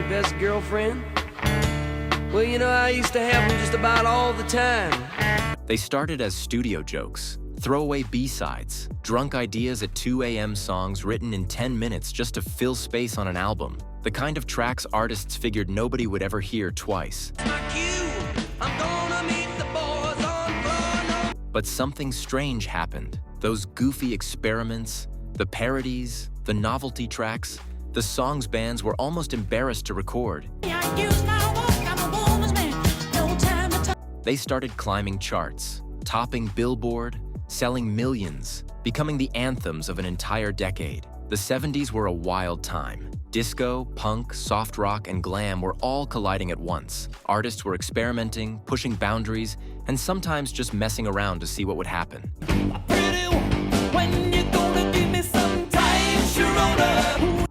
best girlfriend? Well, you know, I used to have them just about all the time. They started as studio jokes, throwaway B-sides, drunk ideas at 2 a.m. songs written in 10 minutes just to fill space on an album. The kind of tracks artists figured nobody would ever hear twice. But something strange happened. Those goofy experiments, the parodies, the novelty tracks, the songs bands were almost embarrassed to record. They started climbing charts, topping Billboard, selling millions, becoming the anthems of an entire decade. The 70s were a wild time. Disco, punk, soft rock, and glam were all colliding at once. Artists were experimenting, pushing boundaries, and sometimes just messing around to see what would happen.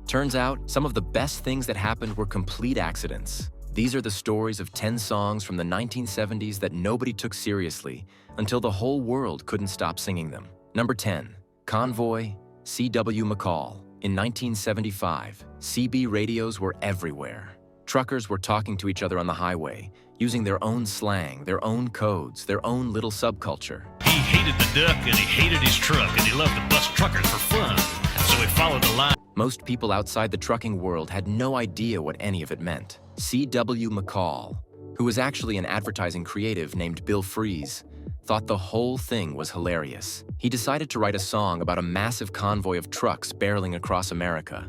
Turns out, some of the best things that happened were complete accidents. These are the stories of 10 songs from the 1970s that nobody took seriously until the whole world couldn't stop singing them. Number 10, Convoy, CW McCall. In 1975, CB radios were everywhere. Truckers were talking to each other on the highway, using their own slang, their own codes, their own little subculture. He hated the duck and he hated his truck and he loved to bust truckers for fun, so he followed the line. Most people outside the trucking world had no idea what any of it meant. CW McCall, who was actually an advertising creative named Bill Fries, thought the whole thing was hilarious. He decided to write a song about a massive convoy of trucks barreling across America.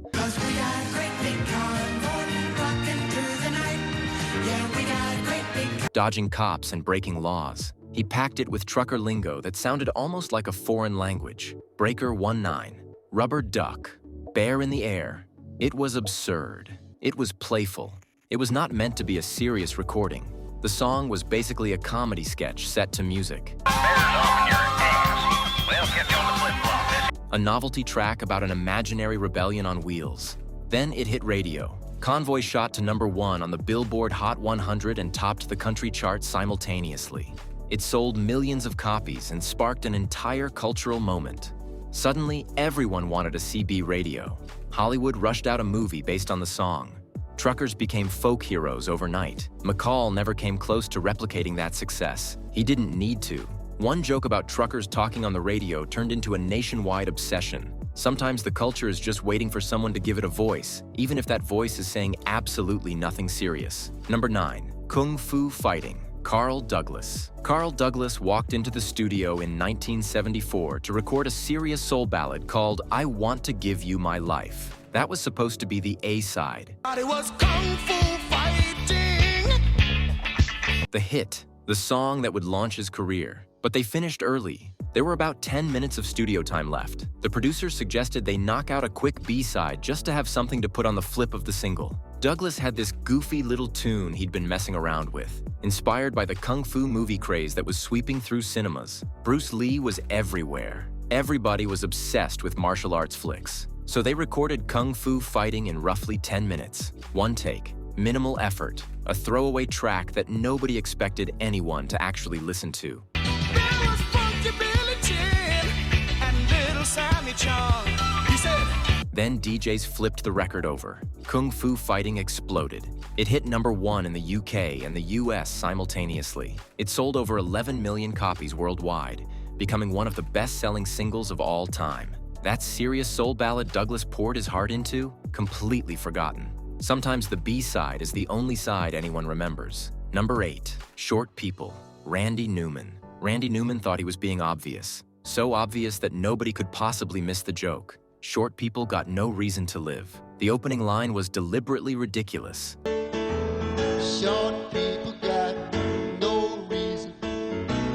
Dodging cops and breaking laws. He packed it with trucker lingo that sounded almost like a foreign language. Breaker 19, rubber duck, bear in the air. It was absurd. It was playful. It was not meant to be a serious recording. The song was basically a comedy sketch set to music. A novelty track about an imaginary rebellion on wheels. Then it hit radio. Convoy shot to #1 on the Billboard Hot 100 and topped the country chart simultaneously. It sold millions of copies and sparked an entire cultural moment. Suddenly, everyone wanted a CB radio. Hollywood rushed out a movie based on the song. Truckers became folk heroes overnight. McCall never came close to replicating that success. He didn't need to. One joke about truckers talking on the radio turned into a nationwide obsession. Sometimes the culture is just waiting for someone to give it a voice, even if that voice is saying absolutely nothing serious. Number 9, Kung Fu Fighting. Carl Douglas. Carl Douglas walked into the studio in 1974 to record a serious soul ballad called I Want to Give You My Life. That was supposed to be the A-side. It was Kung Fu Fighting. The hit, the song that would launch his career. But they finished early. There were about 10 minutes of studio time left. The producers suggested they knock out a quick B-side just to have something to put on the flip of the single. Douglas had this goofy little tune he'd been messing around with, inspired by the Kung Fu movie craze that was sweeping through cinemas. Bruce Lee was everywhere. Everybody was obsessed with martial arts flicks. So they recorded Kung Fu Fighting in roughly 10 minutes. One take, minimal effort, a throwaway track that nobody expected anyone to actually listen to. There was Funky Billy Chin and Little Sammy Chung. He said, Then DJs flipped the record over. Kung Fu Fighting exploded. It hit #1 in the UK and the US simultaneously. It sold over 11 million copies worldwide, becoming one of the best-selling singles of all time. That serious soul ballad Douglas poured his heart into, completely forgotten. Sometimes the B-side is the only side anyone remembers. Number 8, Short People. Randy Newman. Randy Newman thought he was being obvious. So obvious that nobody could possibly miss the joke. Short people got no reason to live. The opening line was deliberately ridiculous. short people got no reason.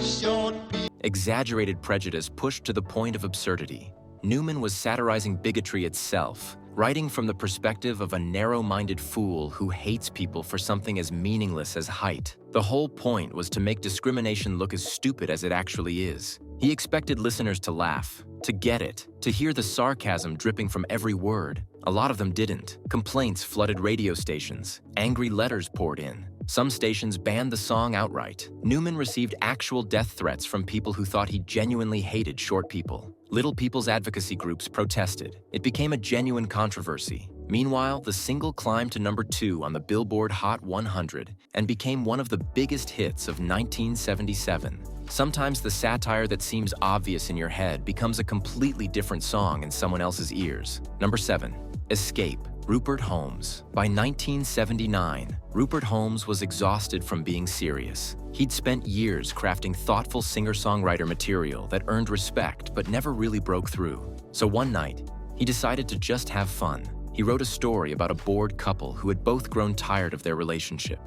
Short people. Exaggerated prejudice pushed to the point of absurdity. Newman was satirizing bigotry itself, writing from the perspective of a narrow-minded fool who hates people for something as meaningless as height. The whole point was to make discrimination look as stupid as it actually is. He expected listeners to laugh, to get it, to hear the sarcasm dripping from every word. A lot of them didn't. Complaints flooded radio stations. Angry letters poured in. Some stations banned the song outright. Newman received actual death threats from people who thought he genuinely hated short people. Little people's advocacy groups protested. It became a genuine controversy. Meanwhile, the single climbed to number 2 on the Billboard Hot 100 and became one of the biggest hits of 1977. Sometimes the satire that seems obvious in your head becomes a completely different song in someone else's ears. Number 7. Escape, Rupert Holmes. By 1979, Rupert Holmes was exhausted from being serious. He'd spent years crafting thoughtful singer-songwriter material that earned respect but never really broke through. So one night, he decided to just have fun. He wrote a story about a bored couple who had both grown tired of their relationship.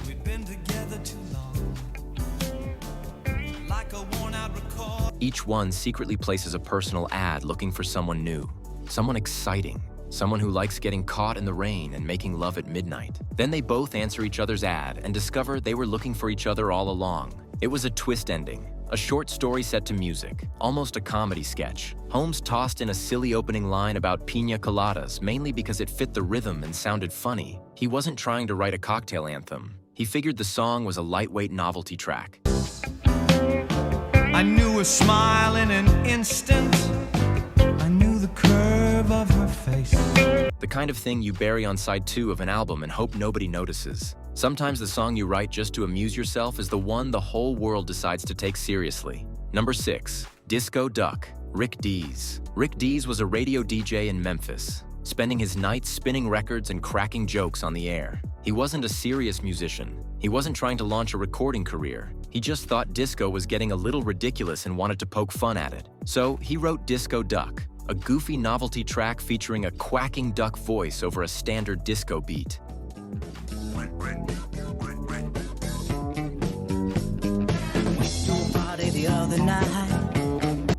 We've been together too long, like a worn-out record. Each one secretly places a personal ad looking for someone new, someone exciting, someone who likes getting caught in the rain and making love at midnight. Then they both answer each other's ad and discover they were looking for each other all along. It was a twist ending, a short story set to music, almost a comedy sketch. Holmes tossed in a silly opening line about piña coladas mainly because it fit the rhythm and sounded funny. He wasn't trying to write a cocktail anthem. He figured the song was a lightweight novelty track. I knew her smile in an instant. I knew the curve of her face. The kind of thing you bury on side 2 of an album and hope nobody notices. Sometimes the song you write just to amuse yourself is the one the whole world decides to take seriously. Number 6. Disco Duck, Rick Dees. Rick Dees was a radio DJ in Memphis, spending his nights spinning records and cracking jokes on the air. He wasn't a serious musician. He wasn't trying to launch a recording career. He just thought disco was getting a little ridiculous and wanted to poke fun at it. So he wrote Disco Duck, a goofy novelty track featuring a quacking duck voice over a standard disco beat.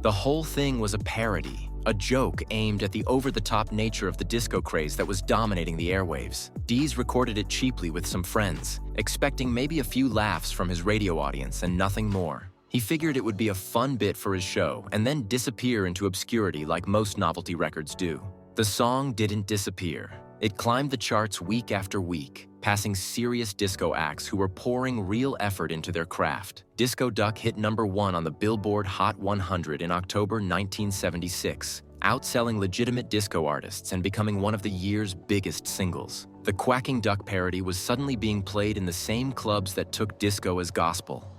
The whole thing was a parody, a joke aimed at the over-the-top nature of the disco craze that was dominating the airwaves. Dees recorded it cheaply with some friends, expecting maybe a few laughs from his radio audience and nothing more. He figured it would be a fun bit for his show and then disappear into obscurity like most novelty records do. The song didn't disappear. It climbed the charts week after week, passing serious disco acts who were pouring real effort into their craft. Disco Duck hit number 1 on the Billboard Hot 100 in October 1976, outselling legitimate disco artists and becoming one of the year's biggest singles. The quacking duck parody was suddenly being played in the same clubs that took disco as gospel.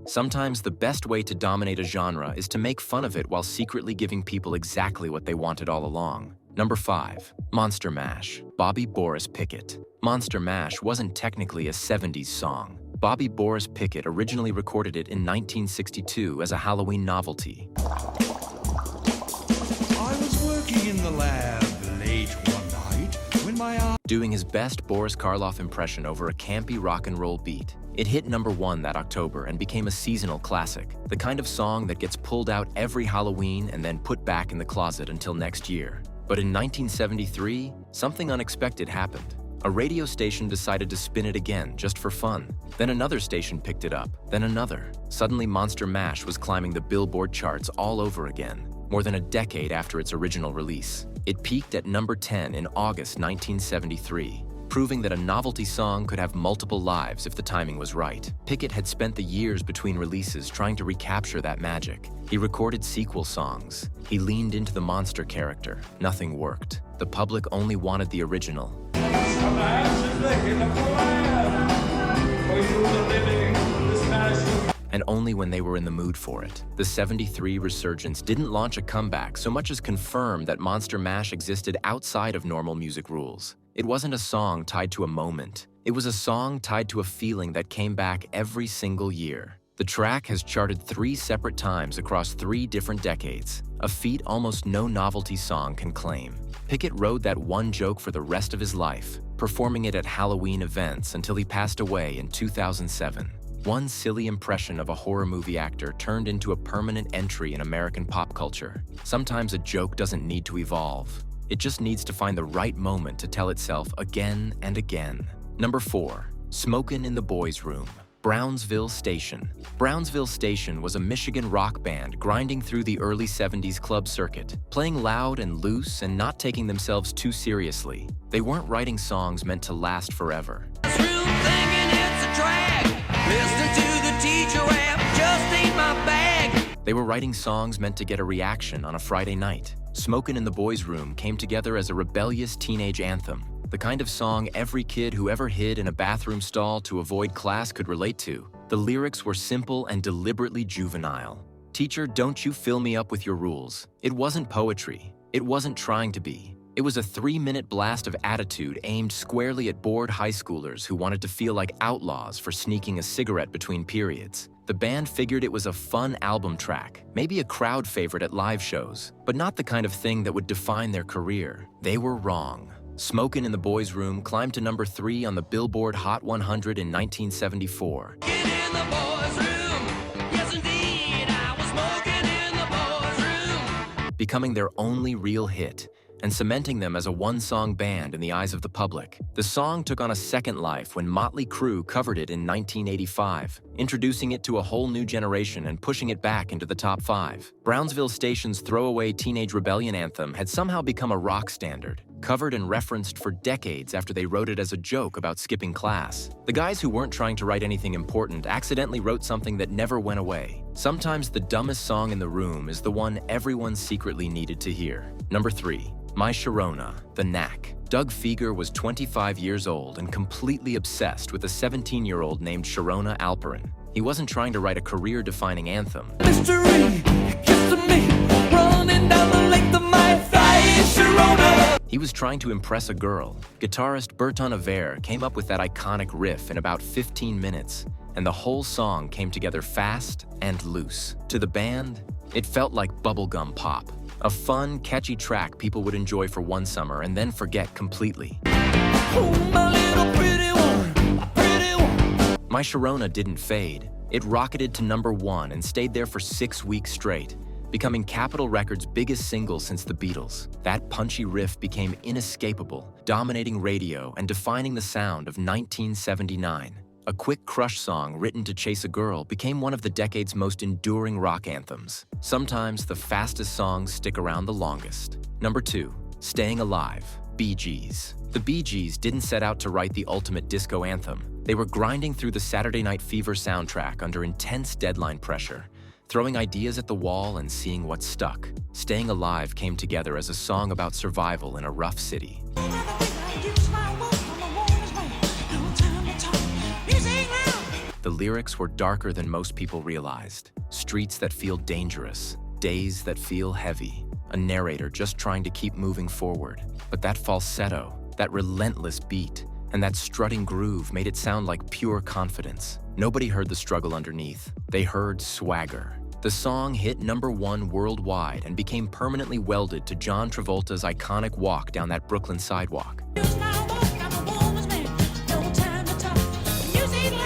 Sometimes the best way to dominate a genre is to make fun of it while secretly giving people exactly what they wanted all along. Number 5. Monster Mash, Bobby Boris Pickett. Monster Mash wasn't technically a 70s song. Bobby Boris Pickett originally recorded it in 1962 as a Halloween novelty. I was working in the lab late one night when my doing his best Boris Karloff impression over a campy rock and roll beat. It hit number 1 that October and became a seasonal classic, the kind of song that gets pulled out every Halloween and then put back in the closet until next year. But in 1973, something unexpected happened. A radio station decided to spin it again just for fun. Then another station picked it up, then another. Suddenly Monster Mash was climbing the Billboard charts all over again, more than a decade after its original release. It peaked at number 10 in August 1973. Proving that a novelty song could have multiple lives if the timing was right. Pickett had spent the years between releases trying to recapture that magic. He recorded sequel songs. He leaned into the monster character. Nothing worked. The public only wanted the original. And only when they were in the mood for it. The 73 resurgence didn't launch a comeback so much as confirm that Monster Mash existed outside of normal music rules. It wasn't a song tied to a moment. It was a song tied to a feeling that came back every single year. The track has charted 3 separate times across 3 different decades, a feat almost no novelty song can claim. Pickett rode that one joke for the rest of his life, performing it at Halloween events until he passed away in 2007. One silly impression of a horror movie actor turned into a permanent entry in American pop culture. Sometimes a joke doesn't need to evolve. It just needs to find the right moment to tell itself again and again. Number 4. Smokin' in the Boys' Room, Brownsville Station. Brownsville Station was a Michigan rock band grinding through the early 70s club circuit, playing loud and loose and not taking themselves too seriously. They weren't writing songs meant to last forever. They were writing songs meant to get a reaction on a Friday night. Smokin' in the Boys' Room came together as a rebellious teenage anthem, the kind of song every kid who ever hid in a bathroom stall to avoid class could relate to. The lyrics were simple and deliberately juvenile. Teacher, don't you fill me up with your rules. It wasn't poetry. It wasn't trying to be. It was a 3-minute blast of attitude aimed squarely at bored high schoolers who wanted to feel like outlaws for sneaking a cigarette between periods. The band figured it was a fun album track, maybe a crowd favorite at live shows, but not the kind of thing that would define their career. They were wrong. Smokin' in the Boys' Room climbed to number 3 on the Billboard Hot 100 in 1974. Becoming their only real hit, and cementing them as a one-song band in the eyes of the public. The song took on a second life when Motley Crue covered it in 1985, introducing it to a whole new generation and pushing it back into the top 5. Brownsville Station's throwaway Teenage Rebellion anthem had somehow become a rock standard, covered and referenced for decades after they wrote it as a joke about skipping class. The guys who weren't trying to write anything important accidentally wrote something that never went away. Sometimes the dumbest song in the room is the one everyone secretly needed to hear. Number 3. My Sharona, the Knack. Doug Feger was 25 years old and completely obsessed with a 17-year-old named Sharona Alperin. He wasn't trying to write a career-defining anthem. Mystery, kissing me, running down the length of my thighs, Sharona. He was trying to impress a girl. Guitarist Berton Aver came up with that iconic riff in about 15 minutes, and the whole song came together fast and loose. To the band, it felt like bubblegum pop. A fun, catchy track people would enjoy for one summer and then forget completely. Oh, my little pretty one, my pretty one. My Sharona didn't fade. It rocketed to number 1 and stayed there for 6 weeks straight, becoming Capitol Records' biggest single since the Beatles. That punchy riff became inescapable, dominating radio and defining the sound of 1979. A quick crush song written to chase a girl became one of the decade's most enduring rock anthems. Sometimes the fastest songs stick around the longest. Number 2. Stayin' Alive, Bee Gees. The Bee Gees didn't set out to write the ultimate disco anthem. They were grinding through the Saturday Night Fever soundtrack under intense deadline pressure, throwing ideas at the wall and seeing what stuck. Stayin' Alive came together as a song about survival in a rough city. The lyrics were darker than most people realized. Streets that feel dangerous, days that feel heavy. A narrator just trying to keep moving forward. But that falsetto, that relentless beat, and that strutting groove made it sound like pure confidence. Nobody heard the struggle underneath. They heard swagger. The song hit number 1 worldwide and became permanently welded to John Travolta's iconic walk down that Brooklyn sidewalk.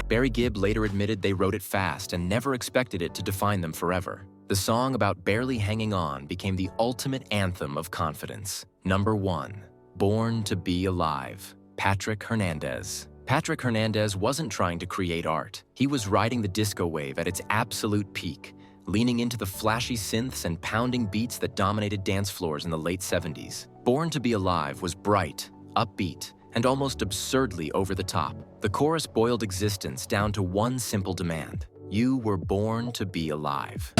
Barry Gibb later admitted they wrote it fast and never expected it to define them forever. The song about barely hanging on became the ultimate anthem of confidence. Number 1. Born to Be Alive, Patrick Hernandez. Patrick Hernandez wasn't trying to create art. He was riding the disco wave at its absolute peak, leaning into the flashy synths and pounding beats that dominated dance floors in the late 70s. Born to Be Alive was bright, upbeat, and almost absurdly over the top. The chorus boiled existence down to one simple demand. You were born to be alive.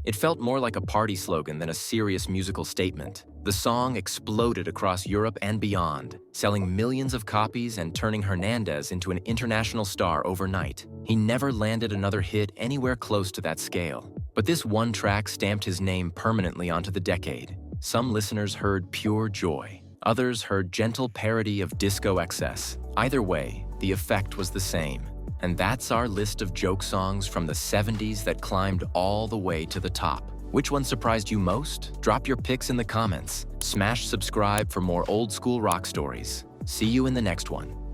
It felt more like a party slogan than a serious musical statement. The song exploded across Europe and beyond, selling millions of copies and turning Hernandez into an international star overnight. He never landed another hit anywhere close to that scale. But this one track stamped his name permanently onto the decade. Some listeners heard pure joy. Others heard gentle parody of disco excess. Either way, the effect was the same. And that's our list of joke songs from the 70s that climbed all the way to the top. Which one surprised you most? Drop your picks in the comments. Smash subscribe for more old school rock stories. See you in the next one.